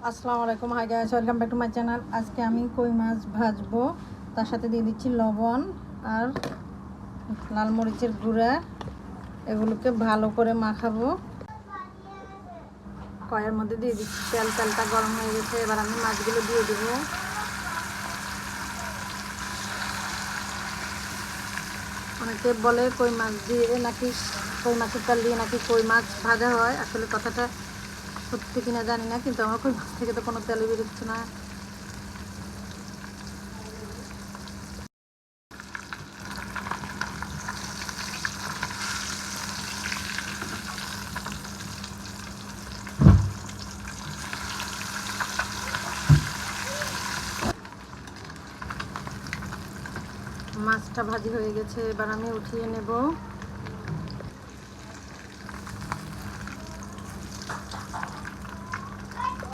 আসসালামু আলাইকুম, hi guys, welcome back to my channel. আজকে আমি কই মাছ ভাজবো, তার সাথে দিয়ে দিচ্ছি লবণ আর লাল মরিচের গুঁড়া। এগুলোকে ভালো করে মাখাবো। কয়ের মধ্যে দিয়ে দিচ্ছি তেল। তেলটা গরম হয়ে গেছে, এবার আমি মাছগুলো দিয়ে দেবো। অনেকে বলে কই মাছ দিয়ে নাকি, কই মাছের তেল দিয়ে নাকি কই মাছ ভাজা হয়। আসলে কথাটা সত্যি কিনা জানি না, কিন্তু আমার কই মাছ থেকে তো কোনো তেলই বেরোচ্ছে না। মাছটা ভাজি হয়ে গেছে, এবার আমি উঠিয়ে নেব।